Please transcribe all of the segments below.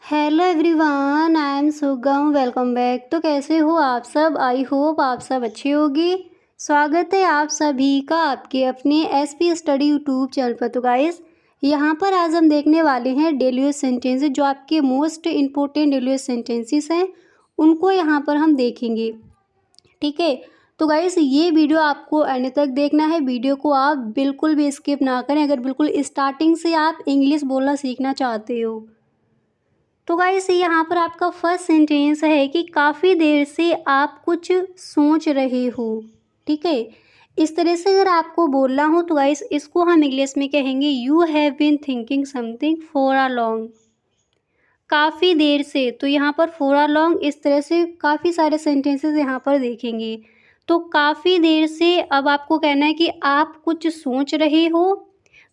Hello everyone, I am सुगम। Welcome back. तो कैसे हो आप सब? आई होप आप सब अच्छे होगी। स्वागत है आप सभी का आपके अपने एसपी स्टडी यूट्यूब चैनल पर। तो गाइस, यहाँ पर आज हम देखने वाले हैं डेली यूज सेंटेंसेस, जो आपके most important daily use sentences हैं, उनको यहाँ पर हम देखेंगे। ठीक है, तो गाइस ये वीडियो आपको एंड तक देखना है। वीडियो को आप बिल्कुल भी स्किप ना करें, अगर बिल्कुल स्टार्टिंग से आप इंग्लिश बोलना सीखना चाहते हो। तो गाइस यहाँ पर आपका फर्स्ट सेंटेंस है कि काफ़ी देर से आप कुछ सोच रहे हो। ठीक है, इस तरह से अगर आपको बोलना हो तो गाइस इसको हम इंग्लिश में कहेंगे you have been thinking something for a long. काफ़ी देर से, तो यहाँ पर फॉर अ लॉन्ग, इस तरह से काफ़ी सारे सेंटेंसेस यहाँ पर देखेंगे। तो काफ़ी देर से अब आपको कहना है कि आप कुछ सोच रहे हो।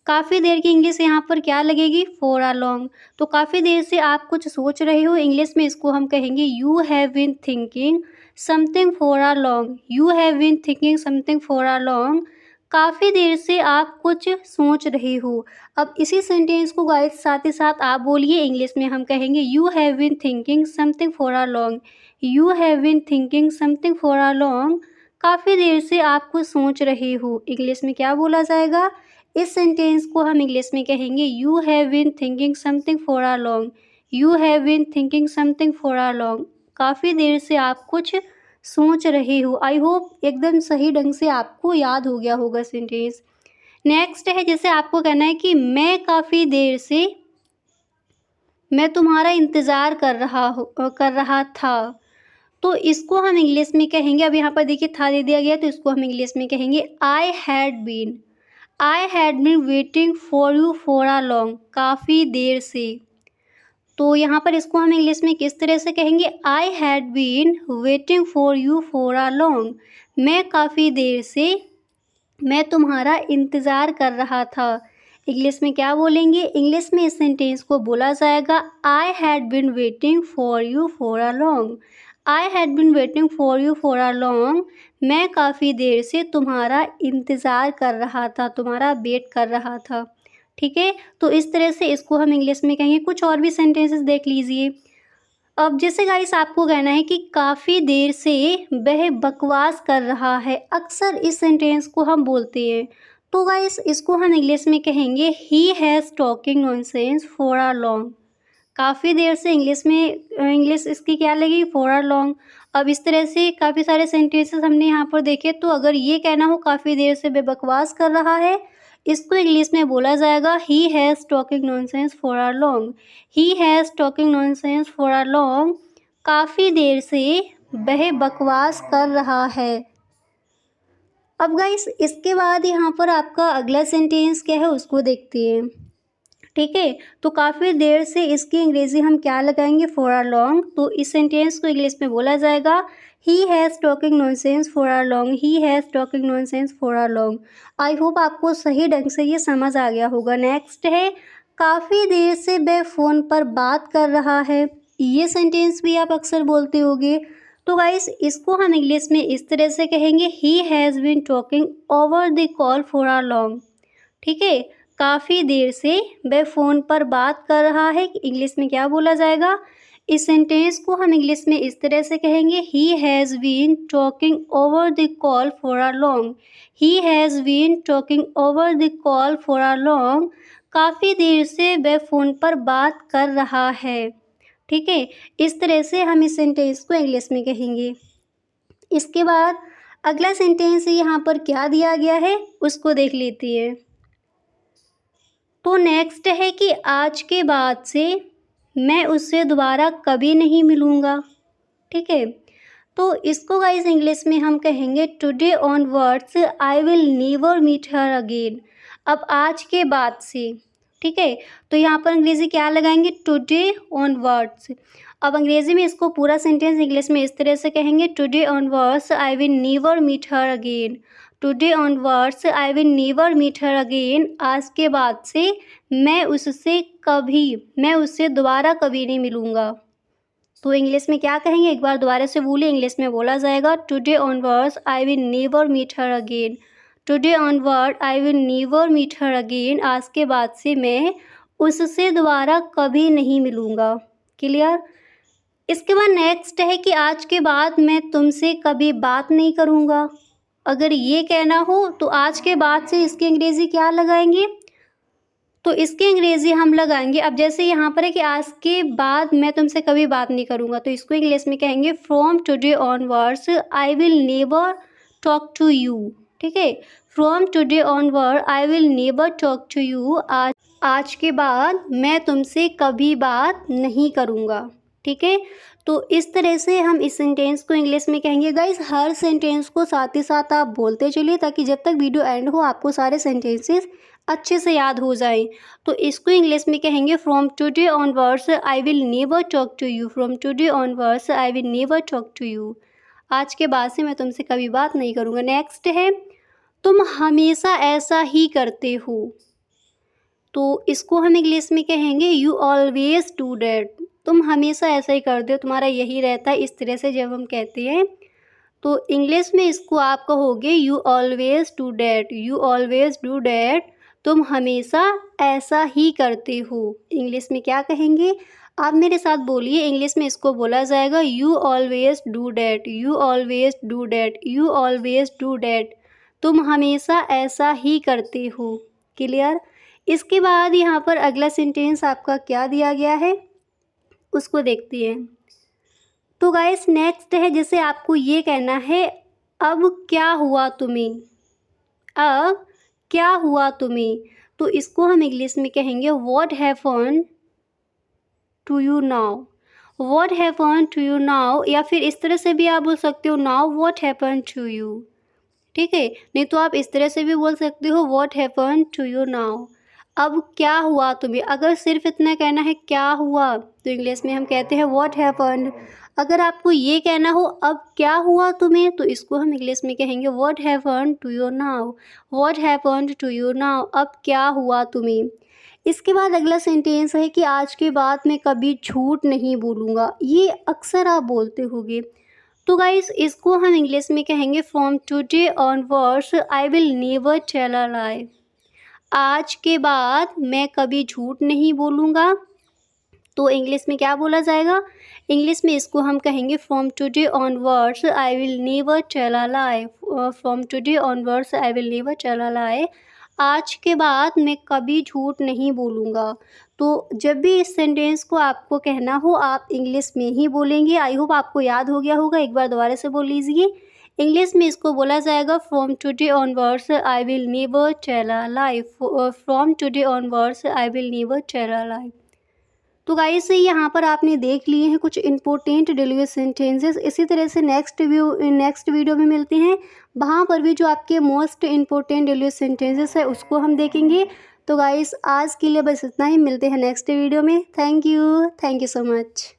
काफ़ी देर की इंग्लिश यहाँ पर क्या लगेगी? For a long. तो काफ़ी देर से आप कुछ सोच रहे हो, इंग्लिश में इसको हम कहेंगे you have been thinking something for a long. You have been thinking something for a long. काफ़ी देर से आप कुछ सोच रहे हो। अब इसी सेंटेंस को गाइस साथ ही साथ आप बोलिए, इंग्लिश में हम कहेंगे you have been thinking something for a long. You have been thinking something for a long. काफ़ी देर से आप कुछ सोच रहे हो, इंग्लिश में क्या बोला जाएगा? इस सेंटेंस को हम इंग्लिश में कहेंगे you have been thinking something for a long. You have been thinking something for a long. काफ़ी देर से आप कुछ सोच रहे हो। आई होप एकदम सही ढंग से आपको याद हो गया होगा सेंटेंस। नेक्स्ट है, जैसे आपको कहना है कि मैं काफ़ी देर से मैं तुम्हारा इंतज़ार कर रहा था। तो इसको हम इंग्लिश में कहेंगे, अब यहाँ पर देखिए था दे दिया गया, तो इसको हम इंग्लिश में कहेंगे I had been waiting for you for a long. काफ़ी देर से, तो यहाँ पर इसको हम इंग्लिश में किस तरह से कहेंगे? I had been waiting for you for a long. मैं काफ़ी देर से मैं तुम्हारा इंतज़ार कर रहा था। इंग्लिश में क्या बोलेंगे? इंग्लिश में इस सेंटेंस को बोला जाएगा I had been waiting for you for a long. I had been waiting for you for a long. मैं काफ़ी देर से तुम्हारा इंतज़ार कर रहा था, तुम्हारा वेट कर रहा था। ठीक है, तो इस तरह से इसको हम इंग्लिश में कहेंगे। कुछ और भी सेंटेंसेस देख लीजिए। अब जैसे गाइस आपको कहना है कि काफ़ी देर से वह बकवास कर रहा है। अक्सर इस सेंटेंस को हम बोलते हैं, तो गाइस इसको हम इंग्लिश में कहेंगे he has talking nonsense for a long. काफ़ी देर से इंग्लिश में इंग्लिश इसकी क्या लगी? For a long. अब इस तरह से काफ़ी सारे सेंटेंसेस हमने यहाँ पर देखे, तो अगर ये कहना हो काफ़ी देर से वह बकवास कर रहा है, इसको इंग्लिश में बोला जाएगा he has talking nonsense for a long. He has talking nonsense for a long. काफ़ी देर से वह बकवास कर रहा है। अब गाइस इसके बाद यहाँ पर आपका अगला सेंटेंस क्या है उसको देखते हैं। ठीक है, तो काफ़ी देर से इसकी अंग्रेजी हम क्या लगाएंगे? For a long. तो इस सेंटेंस को इंग्लिश में बोला जाएगा he has talking nonsense for a long. He has talking nonsense for a long. I hope आपको सही ढंग से ये समझ आ गया होगा। नेक्स्ट है, काफ़ी देर से वह फ़ोन पर बात कर रहा है। ये सेंटेंस भी आप अक्सर बोलते होगे, तो गाइस इसको हम इंग्लिश में इस तरह से कहेंगे he has been talking over the call for a long. ठीक है, काफ़ी देर से वह फ़ोन पर बात कर रहा है, इंग्लिश में क्या बोला जाएगा? इस सेंटेंस को हम इंग्लिश में इस तरह से कहेंगे he has been talking over the call for a long. He has been talking over the call for a long. काफ़ी देर से वह फ़ोन पर बात कर रहा है। ठीक है, इस तरह से हम इस सेंटेंस को इंग्लिश में कहेंगे। इसके बाद अगला सेंटेंस यहाँ पर क्या दिया गया है उसको देख लेते हैं। तो नेक्स्ट है कि आज के बाद से मैं उससे दोबारा कभी नहीं मिलूँगा। ठीक है, तो इसको गाइस इंग्लिश में हम कहेंगे today onwards I will never meet her again. अब आज के बाद से, ठीक है, तो यहाँ पर अंग्रेज़ी क्या लगाएंगे? Today onwards. अब अंग्रेज़ी में इसको पूरा सेंटेंस इंग्लिश में इस तरह से कहेंगे today onwards I will never meet her again. Today onwards I will never meet her again. आज के बाद से मैं उससे दोबारा कभी नहीं मिलूँगा। तो इंग्लिश में क्या कहेंगे? एक बार दोबारा से बोलिए, इंग्लिश में बोला जाएगा today onwards I will never meet her again. Today onward I will never meet her again. आज के बाद से मैं उससे दोबारा कभी नहीं मिलूँगा। क्लियर। इसके बाद नेक्स्ट है कि आज के बाद मैं तुमसे कभी बात नहीं करूँगा। अगर ये कहना हो तो आज के बाद से इसकी अंग्रेज़ी क्या लगाएंगे, तो इसकी अंग्रेज़ी हम लगाएंगे, अब जैसे यहाँ पर है कि आज के बाद मैं तुमसे कभी बात नहीं करूँगा, तो इसको इंग्लिश में कहेंगे from today onwards I will never talk to you. ठीक है, from today onward I will never talk to you. आज के बाद मैं तुमसे कभी बात नहीं करूँगा। ठीक है, तो इस तरह से हम इस सेंटेंस को इंग्लिश में कहेंगे। गाइस हर सेंटेंस को साथ ही साथ आप बोलते चलिए ताकि जब तक वीडियो एंड हो आपको सारे सेंटेंसेस अच्छे से याद हो जाएं। तो इसको इंग्लिश में कहेंगे from today onwards I will never talk to you. From today onwards I will never talk to you. आज के बाद से मैं तुमसे कभी बात नहीं करूँगा। नेक्स्ट है तुम हमेशा ऐसा ही करते हो, तो इसको हम इंग्लिश में कहेंगे यू ऑलवेज डू डैट। तुम हमेशा ऐसा ही करते हो, तुम्हारा यही रहता है। इस तरह से जब हम कहते हैं तो इंग्लिश में इसको आप कहोगे you always do that. You always do that, तुम हमेशा ऐसा ही करते हो। इंग्लिश में क्या कहेंगे, आप मेरे साथ बोलिए। इंग्लिश में इसको बोला जाएगा you always do that. You always do that. You always do that, तुम हमेशा ऐसा ही करते हो। क्लियर। इसके बाद यहाँ पर अगला सेंटेंस आपका क्या दिया गया है उसको देखते हैं। तो गाइस नेक्स्ट है, जैसे आपको ये कहना है अब क्या हुआ तुम्हें। अब क्या हुआ तुम्हें, तो इसको हम इंग्लिश में कहेंगे what happen to you now. What happen to you now, या फिर इस तरह से भी आप बोल सकते हो now what happen to you. ठीक है, नहीं तो आप इस तरह से भी बोल सकते हो what happen to you now. अब क्या हुआ तुम्हें, अगर सिर्फ इतना कहना है क्या हुआ तो इंग्लिश में हम कहते हैं व्हाट हैपन्ड। अगर आपको ये कहना हो अब क्या हुआ तुम्हें, तो इसको हम इंग्लिश में कहेंगे what happened to you now. What happened to you now, अब क्या हुआ तुम्हें। इसके बाद अगला सेंटेंस है कि आज के बाद मैं कभी झूठ नहीं बोलूँगा। ये अक्सर आप बोलते होगे, तो गाइस इसको हम इंग्लिश में कहेंगे from today onwards I will never tell a lie. आज के बाद मैं कभी झूठ नहीं बोलूँगा, तो इंग्लिश में क्या बोला जाएगा। इंग्लिश में इसको हम कहेंगे from today onwards I will never tell a lie. From today onwards I will never tell a lie. आज के बाद मैं कभी झूठ नहीं बोलूँगा। तो जब भी इस सेंटेंस को आपको कहना हो आप इंग्लिश में ही बोलेंगे। आई होप आपको याद हो गया होगा, एक बार दोबारा से बोल लीजिए। इंग्लिश में इसको बोला जाएगा from today onwards I will never tell a lie. From today onwards I will never tell a lie. तो गाइस यहाँ पर आपने देख लिए हैं कुछ इंपॉर्टेंट डेली सेंटेंसेस। इसी तरह से नेक्स्ट वीडियो में मिलते हैं, वहाँ पर भी जो आपके मोस्ट इंपॉर्टेंट डेली सेंटेंसेस है उसको हम देखेंगे। तो गाइस आज के लिए बस इतना ही, मिलते हैं नेक्स्ट वीडियो में। Thank you so much.